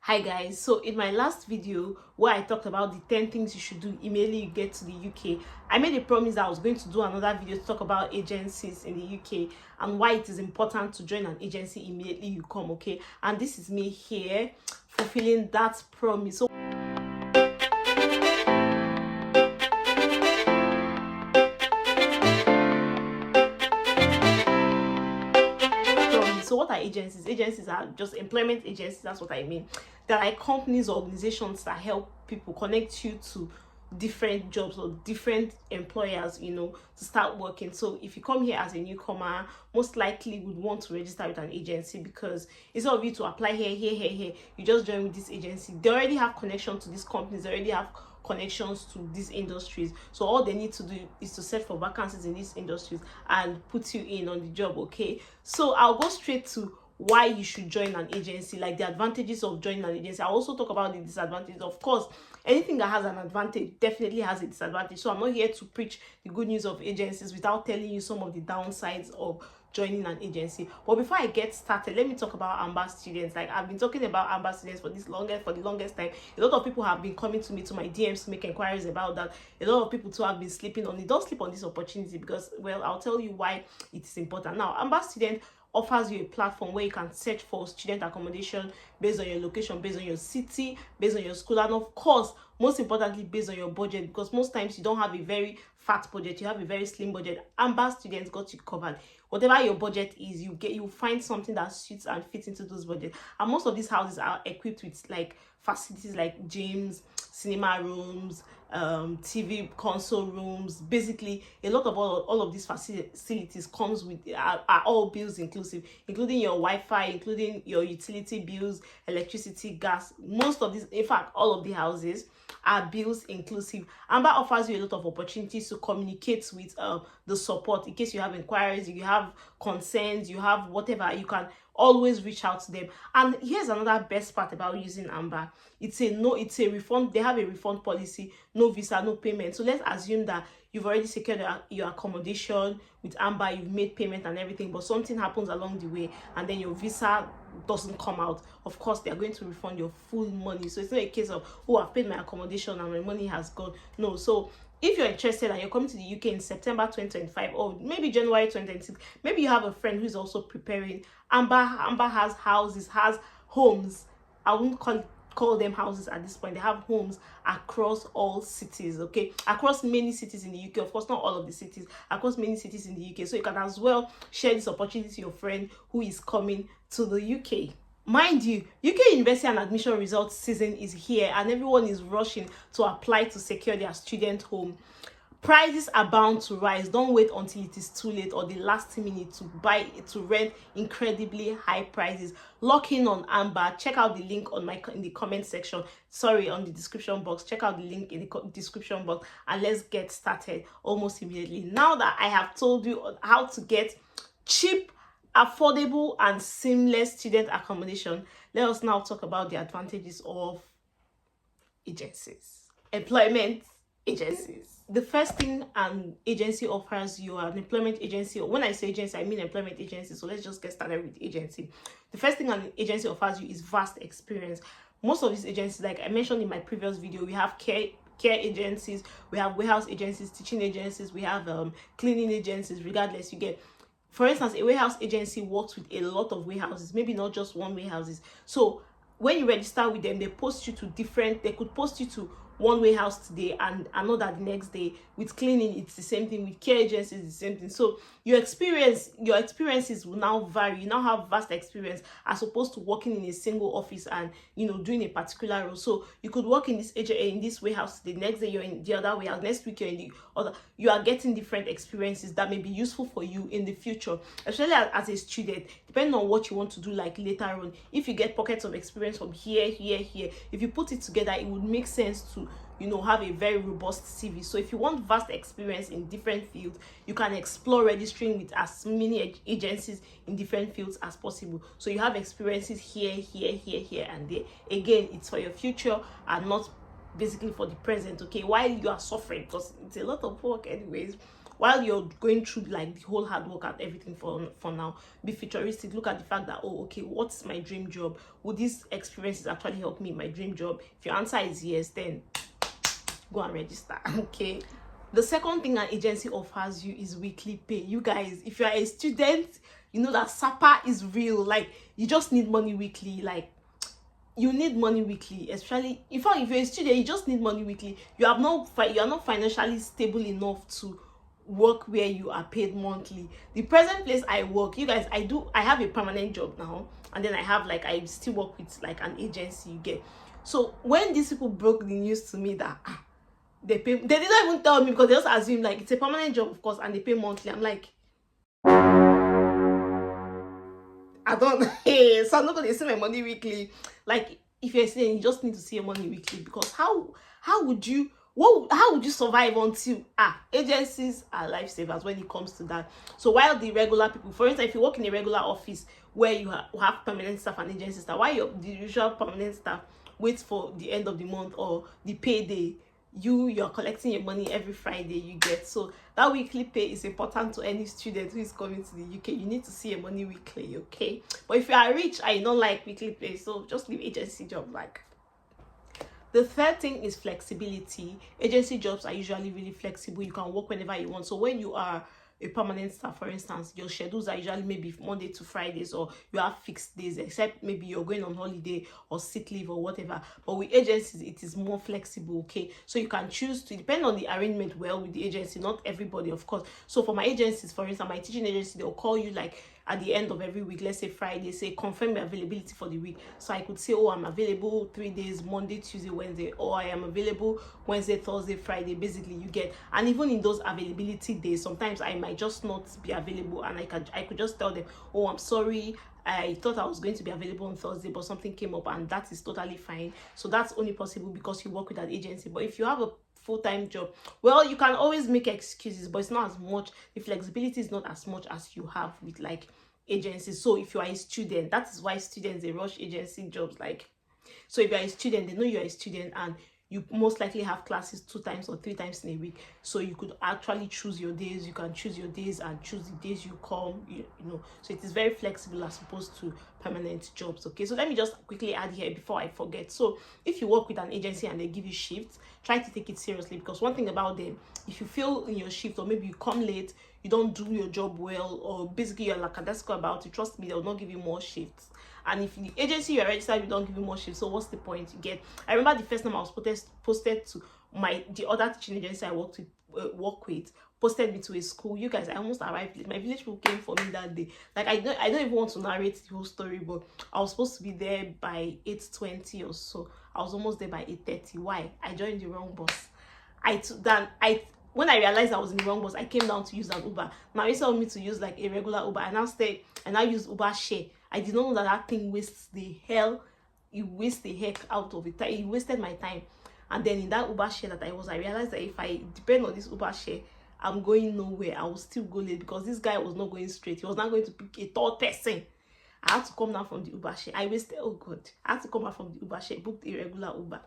Hi guys, so in my last video where I talked about the 10 things you should do immediately you get to the UK, I made a promise that I was going to do another video to talk about agencies in the UK and why it is important to join an agency immediately you come, okay? And this is me here fulfilling that promise. So what are agencies? Agencies are just employment agencies. That's what I mean. They're like companies or organizations that help people, connect you to different jobs or different employers, to start working. So if you come here as a newcomer, most likely would want to register with an agency, because instead of you to apply here, you just join with this agency. They already have connection to these companies, they already have connections to these industries, so all they need to do is to search for vacancies in these industries and put you in on the job. Okay, so I'll go straight to why you should join an agency, like the advantages of joining an agency. I'll also talk about the disadvantages. Of course, anything that has an advantage definitely has a disadvantage, so I'm not here to preach the good news of agencies without telling you some of the downsides of joining an agency. But before I get started, let me talk about AMBA students. Like, I've been talking about AMBA students for the longest time. A lot of people have been coming to me, to my DMs, to make inquiries about that. A lot of people too have been sleeping on it. Don't sleep on this opportunity, because, well, I'll tell you why it is important. Now, AMBA student offers you a platform where you can search for student accommodation based on your location, based on your city, based on your school, and of course, most importantly, based on your budget, because most times you don't have a very fat budget, you have a very slim budget. AMBA students got you covered. Whatever your budget is, you find something that suits and fits into those budgets. And most of these houses are equipped with like facilities like gyms, cinema rooms, TV console rooms. Basically, a lot of all of these facilities comes with are all bills inclusive, including your Wi-Fi, including your utility bills, electricity, gas. Most of these, in fact, all of the houses are bills inclusive. AMBA offers you a lot of opportunities to communicate with the support in case you have inquiries, you have concerns, you have whatever. You can always reach out to them. And here's another best part about using AMBA. It's a refund. They have a refund policy, no visa, no payment. So let's assume that you've already secured your accommodation with AMBA, you've made payment and everything, but something happens along the way and then your visa doesn't come out. Of course, they are going to refund your full money. So it's not a case of, oh, I've paid my accommodation and my money has gone. No. So if you're interested and you're coming to the UK in September 2025 or maybe January 2026, maybe you have a friend who's also preparing. AMBA has houses, has homes. I won't call them houses at this point. They have homes across all cities, okay, across many cities in the UK. Of course, not all of the cities, across many cities in the UK. So you can as well share this opportunity to your friend who is coming to the UK. Mind you, UK university and admission results season is here and everyone is rushing to apply to secure their student home. Prices are bound to rise. Don't wait until it is too late or the last minute to rent incredibly high prices. Lock in on AMBA. Check out the link in the comment section. Sorry, on the description box. Check out the link in the description box and let's get started almost immediately. Now that I have told you how to get cheap, affordable and seamless student accommodation, let us now talk about the advantages of agencies, employment agencies. The first thing an agency offers you, an employment agency, when I say agency, I mean employment agency, so let's just get started with agency. The first thing an agency offers you is vast experience. Most of these agencies, like I mentioned in my previous video, we have care agencies, we have warehouse agencies, teaching agencies, we have cleaning agencies. Regardless, you get, for instance, a warehouse agency works with a lot of warehouses, maybe not just one warehouses. So when you register with them, they could post you to one warehouse today and another the next day. With cleaning, it's the same thing. With care agencies, it's the same thing. So your experiences will now vary. You now have vast experience as opposed to working in a single office and doing a particular role. So you could work in this warehouse, the next day you're in the other warehouse, next week you're in the other. You are getting different experiences that may be useful for you in the future, especially as a student, depending on what you want to do like later on. If you get pockets of experience from here, if you put it together, it would make sense to have a very robust CV. So if you want vast experience in different fields, you can explore registering with as many agencies in different fields as possible. So you have experiences here and there. Again, it's for your future and not basically for the present, okay, while you are suffering, because it's a lot of work anyways. while you're going through like the whole hard work and everything for now, be futuristic. Look at the fact that, oh, okay, what's my dream job? Would these experiences actually help me in my dream job? If your answer is yes, then go and register. Okay. The second thing an agency offers you is weekly pay. You guys, if you are a student, you know that SAPA is real. Like, you just need money weekly. Like, you need money weekly, especially in fact, if you're a student, you just need money weekly. You are not financially stable enough to work where you are paid monthly. The present place I work, you guys, I have a permanent job now, and then I still work with like an agency, you get. So when these people broke the news to me that they didn't even tell me, because they just assume like it's a permanent job, of course, and they pay monthly. I'm like, I don't hey, so I'm not gonna see my money weekly. Like, if you're saying you just need to see your money weekly, because how would you survive until agencies are lifesavers when it comes to that. So while the regular people, for instance, if you work in a regular office where you have permanent staff and agency staff, while the usual permanent staff waits for the end of the month or the payday, you're collecting your money every Friday, you get. So that weekly pay is important to any student who is coming to the UK. You need to see your money weekly, okay? But if you are rich and you don't like weekly pay, so just leave agency job. Like, the third thing is flexibility. Agency jobs are usually really flexible. You can work whenever you want. So when you are a permanent staff, for instance, your schedules are usually maybe Monday to Fridays, or you have fixed days, except maybe you're going on holiday or sick leave or whatever. But with agencies, it is more flexible, okay? So you can choose to depend on the arrangement well with the agency. Not everybody, of course. So for my agencies, for instance, my teaching agency, they'll call you like at the end of every week, let's say Friday, say confirm your availability for the week. So I could say, oh, I'm available 3 days, Monday, Tuesday, Wednesday, or I am available Wednesday, Thursday, Friday. Basically, you get. And even in those availability days, sometimes I might just not be available, and I could just tell them, oh, I'm sorry, I thought I was going to be available on Thursday, but something came up, and that is totally fine. So that's only possible because you work with an agency. But if you have a full-time job, well, you can always make excuses, but it's not as much. The flexibility is not as much as you have with like agencies. So if you are a student, that is why students, they rush agency jobs. Like, so if you're a student, they know you're a student, and you most likely have classes 2 times or 3 times in a week. So you could actually choose your days. You can choose your days and choose the days you come, you know. So it is very flexible as opposed to permanent jobs, okay? So let me just quickly add here before I forget. So if you work with an agency and they give you shifts, try to take it seriously, because one thing about them, if you fail in your shift, or maybe you come late, you don't do your job well, or basically you're lackadaisical about it, trust me, they'll not give you more shifts. And if the agency you're registered, you don't give you more shifts, so what's the point? You get. I remember the first time I was posted to the other teaching agency I work with, posted me to a school. You guys, I almost arrived late. My village people came for me that day. Like, I don't even want to narrate the whole story, but I was supposed to be there by 8:20 or so. I was almost there by 8:30. Why? I joined the wrong bus. When I realized I was in the wrong bus, I came down to use an Uber. Now, instead of me to use like a regular Uber, I now use Uber Share. I did not know that thing wastes the hell. It wastes the heck out of it. It wasted my time. And then in that Uber Share that I realized that if I depend on this Uber Share, I'm going nowhere. I will still go late, because this guy was not going straight. He was not going to pick a third person. I had to come down from the Uber Share. I had to come out from the Uber Share, booked a regular Uber.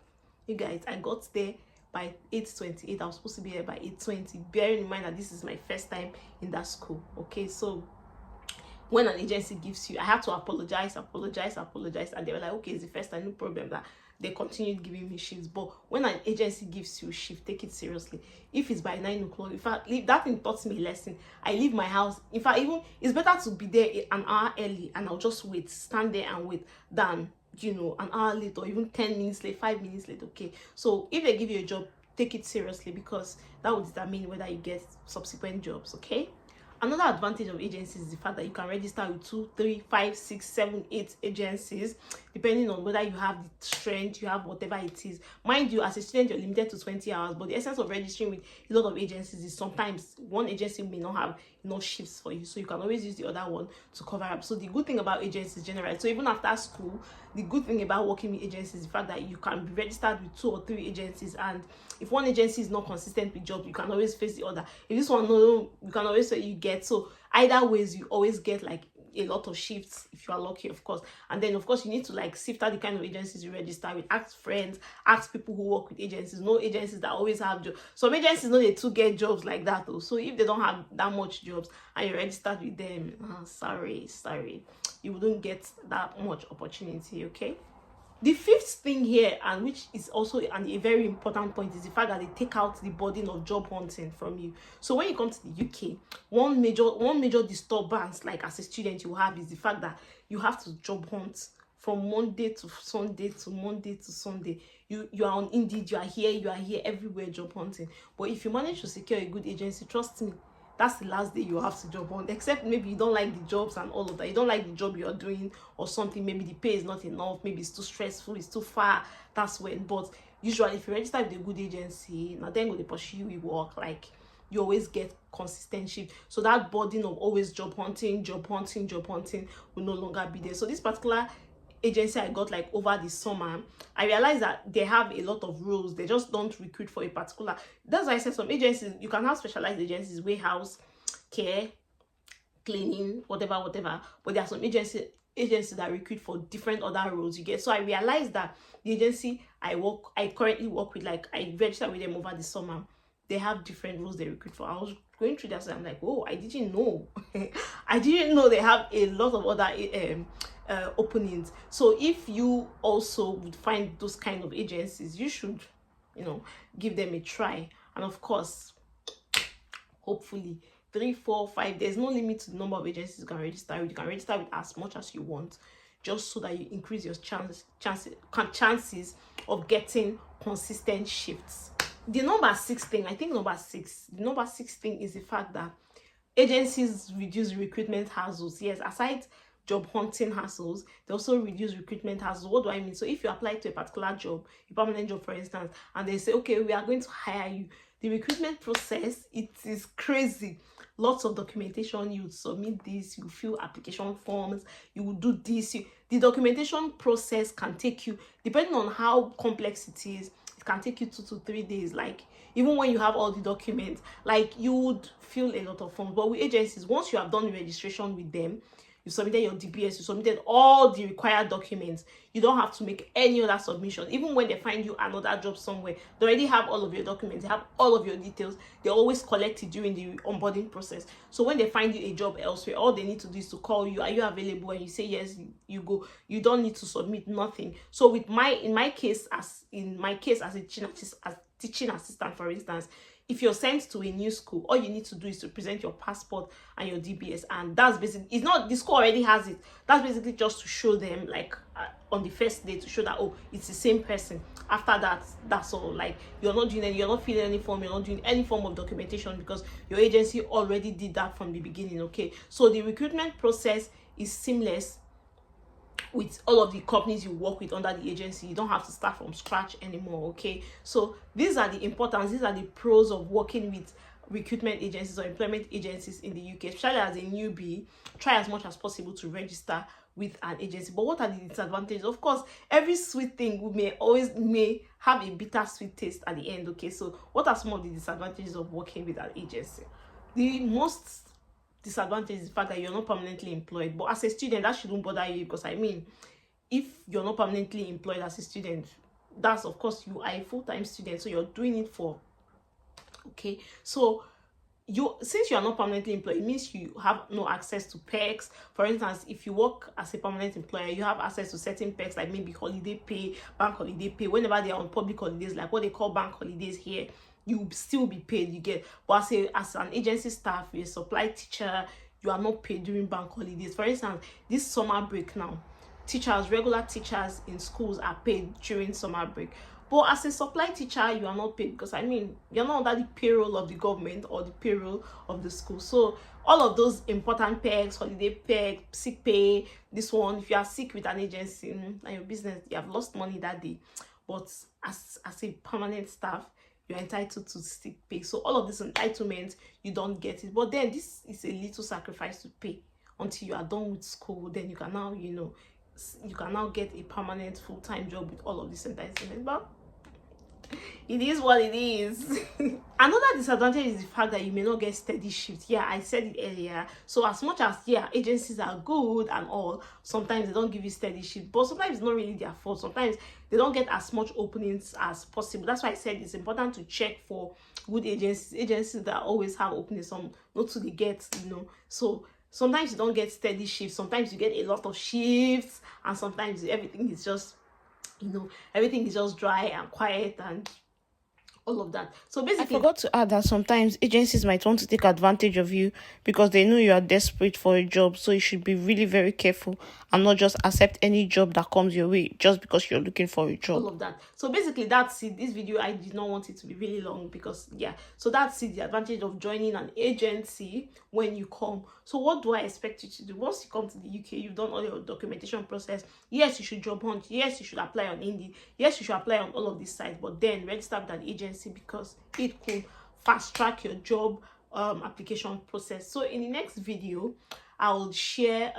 You guys, I got there by 8:28. I was supposed to be here by 8:20. Bearing in mind that this is my first time in that school. Okay, so when an agency gives you, I had to apologize, and they were like, okay, it's the first time, no problem. That they continued giving me shifts. But when an agency gives you a shift, take it seriously. If it's by 9 o'clock, in fact, that thing taught me a lesson. I leave my house. In fact, even it's better to be there an hour early, and I'll just stand there and wait, than, you know, an hour late, or even 10 minutes late, 5 minutes late. Okay, so if they give you a job, take it seriously, because that will determine whether you get subsequent jobs. Okay. Another advantage of agencies is the fact that you can register with 2, 3, 5, 6, 7, 8 agencies, depending on whether you have the strength, you have whatever it is. Mind you, as a student, you're limited to 20 hours, but the essence of registering with a lot of agencies is sometimes one agency may not have enough shifts for you, so you can always use the other one to cover up. So the good thing about agencies generally, so even after school, the good thing about working with agencies is the fact that you can be registered with 2 or 3 agencies, and if one agency is not consistent with jobs, you can always face the other. If this one no, you can always say you get. So either ways, you always get like a lot of shifts if you are lucky, of course. And then of course you need to like sift out the kind of agencies you register with. Ask friends, ask people who work with agencies. No agencies that always have jobs. Some agencies know they too get jobs like that though. So if they don't have that much jobs and you're registered with them, sorry, you wouldn't get that much opportunity. Okay. The fifth thing here, and which is also a very important point, is the fact that they take out the burden of job hunting from you. So when you come to the UK, one major disturbance, like as a student, you have is the fact that you have to job hunt from Monday to Sunday to Monday to Sunday. You are on Indeed, you are here everywhere job hunting. But if you manage to secure a good agency, trust me, that's the last day you have to job hunt. Except maybe you don't like the jobs and all of that. You don't like the job you're doing or something. Maybe the pay is not enough. Maybe it's too stressful. It's too far. That's when. But usually, if you register with a good agency, now then they pursue you with work. Like you always get consistent shift. So that burden of always job hunting will no longer be there. So this particular agency I got like over the summer, I realized that they have a lot of roles. They just don't recruit for a particular. That's why I said some agencies, you can have specialized agencies, warehouse, care, cleaning, whatever. But there are some agencies that recruit for different other roles, you get. So I realized that the agency I currently work with, like I registered with them over the summer, they have different roles they recruit for. I was going through that, so I'm like, oh, I didn't know. I didn't know they have a lot of other openings. So if you also would find those kind of agencies, you should, give them a try. And of course, hopefully 3, 4, 5, there's no limit to the number of agencies you can register with. You can register with as much as you want, just so that you increase your chances of getting consistent shifts. The number 6 thing is the fact that agencies reduce recruitment hassles. Yes, aside job hunting hassles, they also reduce recruitment hassles. What do I mean? So if you apply to a particular job, a permanent job for instance, and they say, okay, we are going to hire you, the recruitment process, it is crazy. Lots of documentation. You submit this, you fill application forms, you will do this. The documentation process can take you, depending on how complex it is, it can take you 2 to 3 days. Like even when you have all the documents, like you would fill a lot of forms. But with agencies, once you have done the registration with them, you submitted your DBS, you submitted all the required documents, you don't have to make any other submission. Even when they find you another job somewhere, they already have all of your documents, they have all of your details. They always collect it during the onboarding process. So when they find you a job elsewhere, all they need to do is to call you. Are you available? And you say yes, you go. You don't need to submit nothing. So in my case as a teaching assistant, for instance, if you're sent to a new school, all you need to do is to present your passport and your DBS, and that's basically, it's not, the school already has it. That's basically just to show them, like on the first day, to show that, oh, it's the same person. After that, that's all. Like you're not filling any form, you're not doing any form of documentation, because your agency already did that from the beginning. Okay, so the recruitment process is seamless with all of the companies you work with under the agency. You don't have to start from scratch anymore. Okay, so these are the pros of working with recruitment agencies or employment agencies in the UK. Especially as a newbie, try as much as possible to register with an agency. But what are the disadvantages? Of course, every sweet thing may have a bittersweet taste at the end. Okay, so what are some of the disadvantages of working with an agency? The most disadvantage is the fact that you're not permanently employed. But as a student, that shouldn't bother you, because I mean, if you're not permanently employed as a student, that's, of course, you are a full-time student, so you're doing it for, okay, so since you are not permanently employed, it means you have no access to perks. For instance, if you work as a permanent employer, you have access to certain perks, like maybe holiday pay, bank holiday pay. Whenever they are on public holidays, like what they call bank holidays here, you still be paid, you get. But as an agency staff, you're a supply teacher, you are not paid during bank holidays. For instance, this summer break now, regular teachers in schools are paid during summer break. But as a supply teacher, you are not paid, because I mean, you're not under the payroll of the government or the payroll of the school. So all of those important perks, holiday pay, sick pay, this one, if you are sick with an agency and your business, you have lost money that day. But as a permanent staff, you're entitled to sick pay. So all of this entitlement, you don't get it. But then this is a little sacrifice to pay until you are done with school. Then you can now, you can now get a permanent full-time job with all of this entitlement. But It is what it is. Another disadvantage is the fact that you may not get steady shifts. Yeah, I said it earlier. So as much as, yeah, agencies are good and all, sometimes they don't give you steady shifts, but sometimes it's not really their fault. Sometimes they don't get as much openings as possible. That's why I said it's important to check for good agencies that always have openings. Some not to the get, so sometimes you don't get steady shifts, sometimes you get a lot of shifts, and sometimes everything is just, everything is just dry and quiet and all of that. So basically, I forgot to add that sometimes agencies might want to take advantage of you because they know you are desperate for a job. So you should be really very careful and not just accept any job that comes your way just because you're looking for a job. All of that. So basically, that's it. This video, I did not want it to be really long because, yeah. So that's it, the advantage of joining an agency when you come. So what do I expect you to do? Once you come to the UK, you've done all your documentation process. Yes, you should job hunt. Yes, you should apply on Indeed. Yes, you should apply on all of these sites. But then register with an agency because it could fast track your job application process. So in the next video, I will share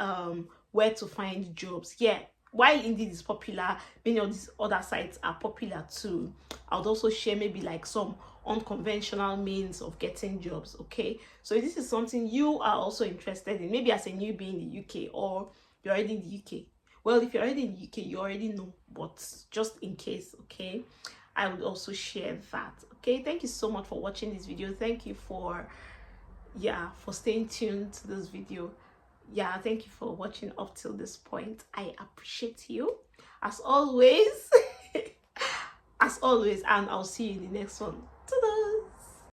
where to find jobs. Yeah, while Indeed is popular, many of these other sites are popular too. I would also share maybe like some unconventional means of getting jobs. Okay, so if this is something you are also interested in, maybe as a newbie in the UK, or you're already in the UK. Well, if you're already in the UK, you already know, but just in case, okay, I would also share that. Okay, thank you so much for watching this video. Thank you for staying tuned to this video. Yeah, thank you for watching up till this point. I appreciate you as always. As always, and I'll see you in the next one.